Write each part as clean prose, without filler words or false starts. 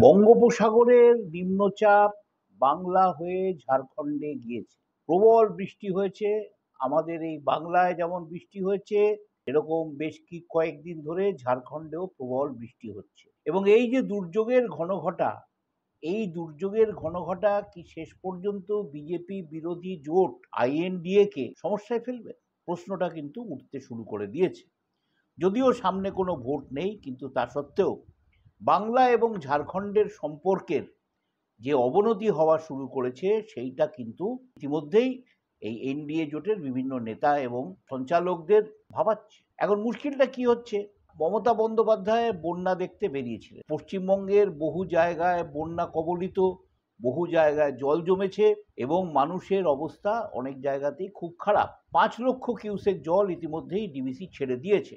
বঙ্গোপসাগরের নিম্নচাপ বাংলা হয়ে ঝাড়খণ্ডে গিয়েছে। প্রবল বৃষ্টি হয়েছে। আমাদের এই বাংলায় যেমন বৃষ্টি হয়েছে, এরকম বেশ কয়েকদিন ধরে ঝাড়খণ্ডেও প্রবল বৃষ্টি হচ্ছে। এবং এই যে দুর্যোগের ঘনঘটা, এই দুর্যোগের ঘনঘটা কি শেষ পর্যন্ত বিজেপি বিরোধী জোট আইএনডিএ কে সমস্যায় ফেলবে? প্রশ্নটা কিন্তু উঠতে শুরু করে দিয়েছে। যদিও সামনে কোনো ভোট নেই, কিন্তু তা সত্ত্বেও বাংলা এবং ঝাড়খণ্ডের সম্পর্কের যে অবনতি হওয়া শুরু করেছে, সেইটা কিন্তু ইতিমধ্যেই এই এনডিএ জোটের বিভিন্ন নেতা এবং সঞ্চালকদের ভাবাচ্ছে। এখন মুশকিলটা কি হচ্ছে, মমতা বন্দ্যোপাধ্যায় বন্যা দেখতে বেরিয়েছিলেন। পশ্চিমবঙ্গের বহু জায়গায় বন্যা কবলিত, বহু জায়গায় জল জমেছে এবং মানুষের অবস্থা অনেক জায়গাতেই খুব খারাপ। 5 লক্ষ কিউসেক জল ইতিমধ্যেই ডিবিসি ছেড়ে দিয়েছে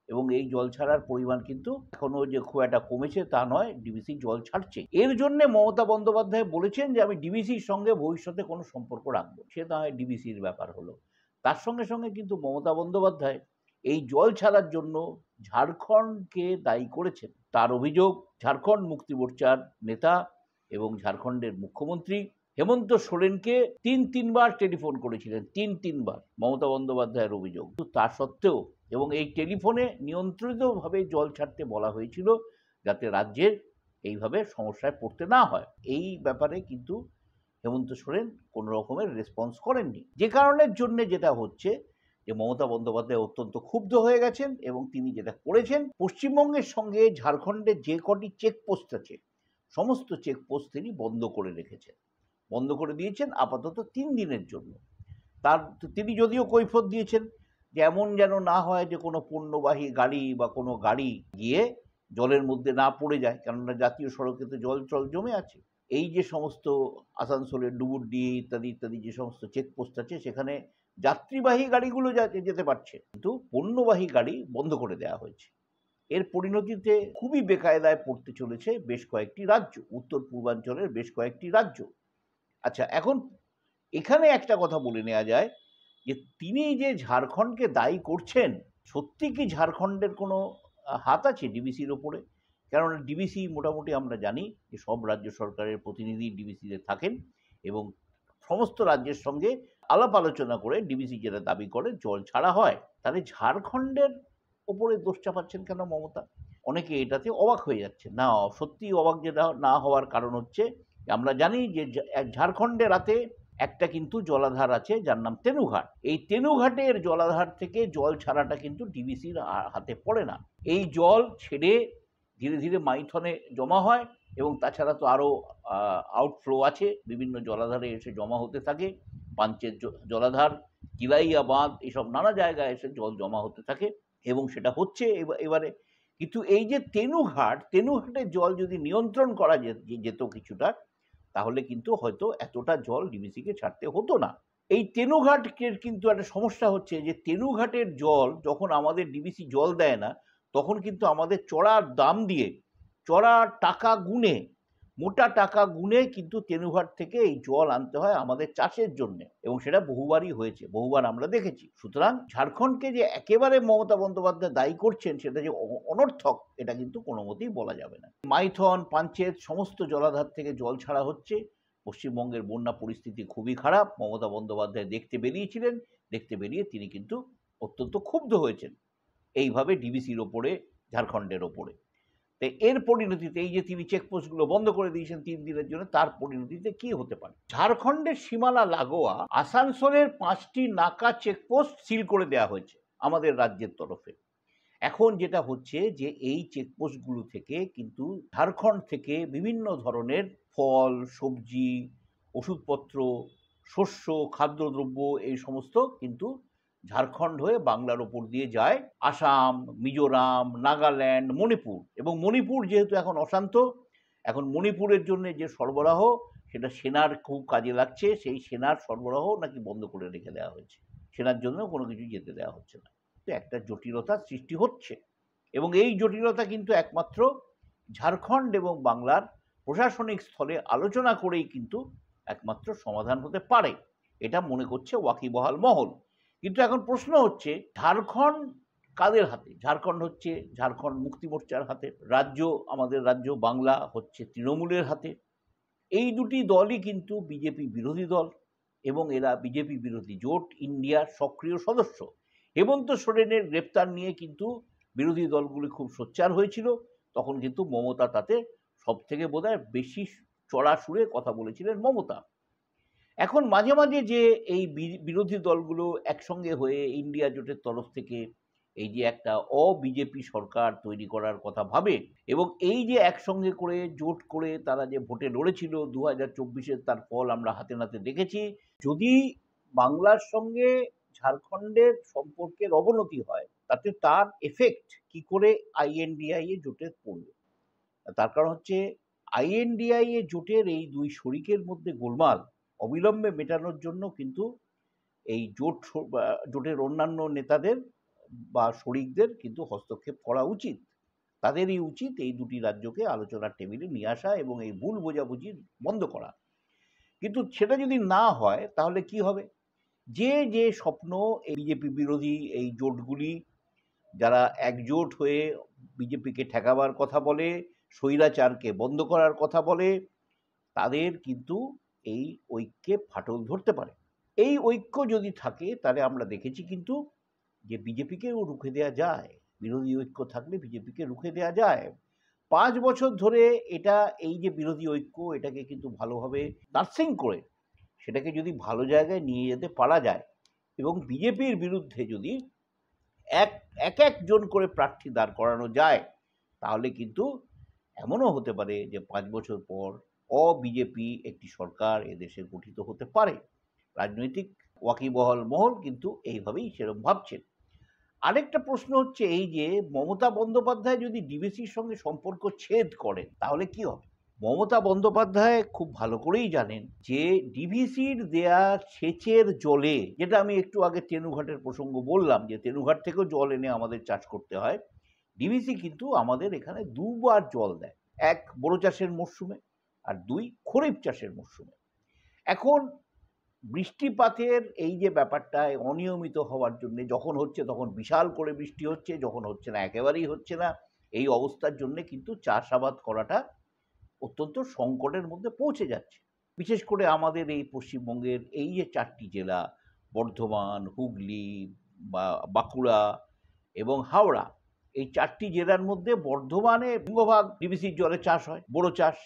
এবং এই জল ছাড়ার পরিমাণ কিন্তু এখনো যে খুব একটা কমেছে তা নয়, ডিবিসি জল ছাড়ছে। এর জন্য মমতা বন্দ্যোপাধ্যায় বলেছেন যে আমি ডিবিসির সঙ্গে ভবিষ্যতে কোনো সম্পর্ক রাখবো। সে না হয় ডিবিসির ব্যাপার হলো। তার সঙ্গে সঙ্গে কিন্তু মমতা বন্দ্যোপাধ্যায় এই জল ছাড়ার জন্য ঝাড়খণ্ডকে দায়ী করেছেন। তার অভিযোগ, ঝাড়খণ্ড মুক্তি মোর্চার নেতা এবং ঝাড়খণ্ডের মুখ্যমন্ত্রী হেমন্ত সোরেনকে তিনবার টেলিফোন করেছিলেন, তিনবার। মমতা বন্দ্যোপাধ্যায়ের অভিযোগ। তা সত্ত্বেও এবং এই টেলিফোনে নিয়ন্ত্রিতভাবে জল ছাড়তে বলা হয়েছিল, যাতে রাজ্যের এইভাবে সমস্যায় পড়তে না হয়। এই ব্যাপারে কিন্তু হেমন্ত সোরেন কোনো রকমের রেসপন্স করেননি, যে কারণের জন্য যেটা হচ্ছে যে মমতা বন্দ্যোপাধ্যায় অত্যন্ত ক্ষুব্ধ হয়ে গেছেন এবং তিনি যেটা করেছেন, পশ্চিমবঙ্গের সঙ্গে ঝাড়খণ্ডের যে কটি চেকপোস্ট আছে সমস্ত চেকপোস্ট তিনি বন্ধ করে রেখেছেন, বন্ধ করে দিয়েছেন আপাতত 3 দিনের জন্য। তিনি যদিও কৈফিয়ত দিয়েছেন যে এমন যেন না হয় যে কোনো পণ্যবাহী গাড়ি বা কোনো গাড়ি গিয়ে জলের মধ্যে না পড়ে যায়, কেননা জাতীয় সড়কে তো জল জমে আছে। এই যে সমস্ত আসানসোলের ডুবুরডি ইত্যাদি যে সমস্ত চেকপোস্ট আছে, সেখানে যাত্রীবাহী গাড়িগুলো যেতে পারছে, কিন্তু পণ্যবাহী গাড়ি বন্ধ করে দেওয়া হয়েছে। এর পরিণতিতে খুবই বেকায়দায় পড়তে চলেছে বেশ কয়েকটি রাজ্য, উত্তর পূর্বাঞ্চলের বেশ কয়েকটি রাজ্য। আচ্ছা, এখন এখানে একটা কথা বলে নেওয়া যায় যে তিনি যে ঝাড়খণ্ডকে দায়ী করছেন, সত্যি কি ঝাড়খণ্ডের কোনো হাত আছে ডিবিসির ওপরে? কারণ ডিবিসি মোটামুটি আমরা জানি যে সব রাজ্য সরকারের প্রতিনিধি ডিবিসিতে থাকেন এবং সমস্ত রাজ্যের সঙ্গে আলাপ আলোচনা করে ডিবিসি যেটা দাবি করে জল ছাড়া হয়। তাহলে ঝাড়খণ্ডের ওপরে দোষ চাপাচ্ছেন কেন মমতা? অনেকে এটাতে অবাক হয়ে যাচ্ছে। না, সত্যি অবাক যেটা না হওয়ার কারণ হচ্ছে, আমরা জানি যে ঝাড়খণ্ডে রাতে একটা কিন্তু জলাধার আছে যার নাম তেনুঘাট। এই তেনুঘাটের জলাধার থেকে জল ছাড়াটা কিন্তু ডিবিসির হাতে পড়ে না। এই জল ছেড়ে ধীরে ধীরে মাইথনে জমা হয় এবং তাছাড়া তো আরও আউটফ্লো আছে, বিভিন্ন জলাধারে এসে জমা হতে থাকে। পাঞ্চের জলাধার, কিলাইয়া বাঁধ, এসব নানা জায়গায় এসে জল জমা হতে থাকে এবং সেটা হচ্ছে এবারে। কিন্তু এই যে তেনুঘাটের জল যদি নিয়ন্ত্রণ করা যেত কিছুটা, তাহলে কিন্তু হয়তো এতটা জল ডিবিসিকে ছাড়তে হতো না। এই তেনুঘাটের কিন্তু একটা সমস্যা হচ্ছে যে তেনুঘাটের জল যখন আমাদের ডিবিসি জল দেয় না, তখন কিন্তু আমাদের চড়া দাম দিয়ে, চড়া টাকা গুনে, মোটা টাকা গুনে কিন্তু তেনুঘাট থেকে এই জল আনতে হয় আমাদের চাষের জন্য, এবং সেটা বহুবারই হয়েছে, বহুবার আমরা দেখেছি। সুতরাং ঝাড়খণ্ডকে যে একেবারে মমতা বন্দ্যোপাধ্যায় দায়ী করছেন সেটা যে অনর্থক, এটা কিন্তু কোনো মতেই বলা যাবে না। মাইথন, পাঞ্চেত সমস্ত জলাধার থেকে জল ছাড়া হচ্ছে। পশ্চিমবঙ্গের বন্যা পরিস্থিতি খুবই খারাপ। মমতা বন্দ্যোপাধ্যায় দেখতে বেরিয়েছিলেন, দেখতে বেরিয়ে তিনি কিন্তু অত্যন্ত ক্ষুব্ধ হয়েছেন এইভাবে ডিবিসির ওপরে, ঝাড়খণ্ডের ওপরে। তাই এর পরিণতিতে এই যে তিনি চেকপোস্টগুলো বন্ধ করে দিয়েছেন 3 দিনের জন্য, তার পরিণতিতে কি হতে পারে? ঝাড়খণ্ডের সীমানা লাগোয়া আসানসোলের 5টি নাকা চেকপোস্ট সিল করে দেওয়া হয়েছে আমাদের রাজ্যের তরফে। এখন যেটা হচ্ছে যে এই চেকপোস্টগুলো থেকে কিন্তু ঝাড়খণ্ড থেকে বিভিন্ন ধরনের ফল, সবজি, ওষুধপত্র, শস্য, খাদ্যদ্রব্য এই সমস্ত কিন্তু ঝাড়খণ্ড হয়ে বাংলার ওপর দিয়ে যায় আসাম, মিজোরাম, নাগাল্যান্ড, মণিপুর। এবং মণিপুর যেহেতু এখন অশান্ত, এখন মণিপুরের জন্য যে সরবরাহ, সেটা সেনার খুব কাজে লাগছে। সেই সেনার সরবরাহ নাকি বন্ধ করে রেখে দেওয়া হয়েছে, সেনার জন্য কোনো কিছু যেতে দেওয়া হচ্ছে না। একটা জটিলতার সৃষ্টি হচ্ছে এবং এই জটিলতা কিন্তু একমাত্র ঝাড়খণ্ড এবং বাংলার প্রশাসনিক স্থলে আলোচনা করেই কিন্তু একমাত্র সমাধান হতে পারে, এটা মনে করছে ওয়াকিবহাল মহল। কিন্তু এখন প্রশ্ন হচ্ছে, ঝাড়খণ্ড কাদের হাতে? ঝাড়খণ্ড হচ্ছে ঝাড়খণ্ড মুক্তি মোর্চার হাতে, আমাদের রাজ্য বাংলা হচ্ছে তৃণমূলের হাতে। এই দুটি দলই কিন্তু বিজেপি বিরোধী দল এবং এরা বিজেপি বিরোধী জোট ইন্ডিয়ার সক্রিয় সদস্য। হেমন্ত সোরেনের গ্রেপ্তার নিয়ে কিন্তু বিরোধী দলগুলি খুব সোচ্চার হয়েছিল, তখন কিন্তু মমতা তাতে সব থেকে বোধহয় বেশি চড়া সুরে কথা বলেছিলেন মমতা। এখন মাঝে মাঝে যে এই বিরোধী দলগুলো একসঙ্গে হয়ে ইন্ডিয়া জোটের তরফ থেকে এই যে একটা বিজেপি সরকার তৈরি করার কথা ভাবে এবং এই যে একসঙ্গে করে জোট করে তারা যে ভোটে লড়েছিল 2024-এর, তার ফল আমরা হাতে নাতে দেখেছি। যদি বাংলার সঙ্গে ঝাড়খণ্ডের সম্পর্কের অবনতি হয় তাতে তার এফেক্ট কি করে আইএনডিআইএ জোটে পড়বে। তার কারণ হচ্ছে আইএনডিআইএ জোটের এই দুই শরিকের মধ্যে গোলমাল অবিলম্বে মেটানোর জন্য কিন্তু এই জোটের অন্যান্য নেতাদের বা শরিকদের কিন্তু হস্তক্ষেপ করা উচিত। তাদেরই উচিত এই দুটি রাজ্যকে আলোচনার টেবিলে নিয়ে আসা এবং এই ভুল বোঝাবুঝি বন্ধ করা। কিন্তু সেটা যদি না হয় তাহলে কি হবে? যে স্বপ্ন এই বিজেপি বিরোধী এই জোটগুলি যারা একজোট হয়ে বিজেপিকে ঠেকাবার কথা বলে, স্বৈরাচারকে বন্ধ করার কথা বলে, তাদের কিন্তু এই ঐক্যে ফাটল ধরতে পারে। এই ঐক্য যদি থাকে তাহলে আমরা দেখেছি কিন্তু যে বিজেপিকেও রুখে দেওয়া যায়। বিরোধী ঐক্য থাকলে বিজেপিকে রুখে দেওয়া যায়। 5 বছর ধরে এই যে বিরোধী ঐক্য এটাকে কিন্তু ভালোভাবে নার্সিং করে সেটাকে যদি ভালো জায়গায় নিয়ে যেতে পারা যায় এবং বিজেপির বিরুদ্ধে যদি একজন করে প্রার্থী দাঁড় করানো যায় তাহলে কিন্তু এমনও হতে পারে যে 5 বছর পর বিজেপি একটি সরকার এদেশে গঠিত হতে পারে। রাজনৈতিক ওয়াকিবহাল মহল কিন্তু এইভাবেই সেরকম ভাবছেন। আরেকটা প্রশ্ন হচ্ছে এই যে মমতা বন্দ্যোপাধ্যায় যদি ডিভিসির সঙ্গে সম্পর্ক ছেদ করেন তাহলে কি হবে? মমতা বন্দ্যোপাধ্যায় খুব ভালো করেই জানেন যে ডিভিসির দেয়া সেচের জলে, যেটা আমি একটু আগে তেনুঘাটের প্রসঙ্গ বললাম যে তেনুঘাট থেকেও জল এনে আমাদের চাষ করতে হয়, ডিভিসি কিন্তু আমাদের এখানে দুবার জল দেয়, 1 বোরো চাষের মরশুমে আর 2 খরিফ চাষের মরশুমে। এখন বৃষ্টিপাতের এই যে ব্যাপারটায় অনিয়মিত হওয়ার জন্য যখন হচ্ছে তখন বিশাল করে বৃষ্টি হচ্ছে, যখন হচ্ছে না একেবারেই হচ্ছে না, এই অবস্থার জন্য কিন্তু চাষাবাদ করাটা অত্যন্ত সংকটের মধ্যে পৌঁছে যাচ্ছে। বিশেষ করে আমাদের এই পশ্চিমবঙ্গের এই যে 4টি জেলা বর্ধমান, হুগলি, বাঁকুড়া এবং হাওড়া, এই 4টি জেলার মধ্যে বর্ধমানে সিংহভাগ ডিভিসির জলে চাষ হয়, বোরো চাষ।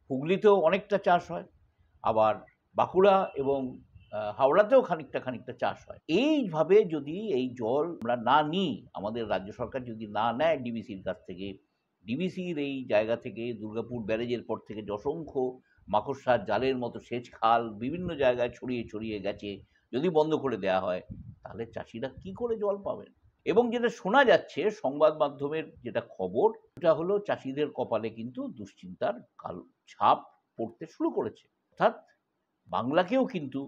হুগলিতেও অনেকটা চাষ হয়, আবার বাঁকুড়া এবং হাওড়াতেও খানিকটা চাষ হয়। এইভাবে যদি এই জল আমরা না নিই, আমাদের রাজ্য সরকার যদি না নেয় ডিভিসির কাছ থেকে, ডিভিসির এই জায়গা থেকে দুর্গাপুর ব্যারেজের পর থেকে অসংখ্য মাকড়সার জালের মতো সেচ খাল বিভিন্ন জায়গায় ছড়িয়ে গেছে, যদি বন্ধ করে দেওয়া হয় তাহলে চাষিরা কি করে জল পাবেন? এবং যেটা শোনা যাচ্ছে সংবাদ মাধ্যমের যেটা খবর, সেটা হলো চাষিদের কপালে কিন্তু দুশ্চিন্তার কালো ছাপ পড়তে শুরু করেছে। অর্থাৎ বাংলাকেও কিন্তু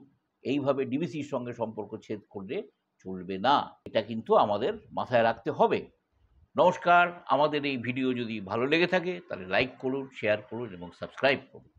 এইভাবে ডিভিসির সঙ্গে সম্পর্ক ছেদ করলে চলবে না, এটা কিন্তু আমাদের মাথায় রাখতে হবে। নমস্কার, আমাদের এই ভিডিও যদি ভালো লেগে থাকে তাহলে লাইক করুন, শেয়ার করুন এবং সাবস্ক্রাইব করুন।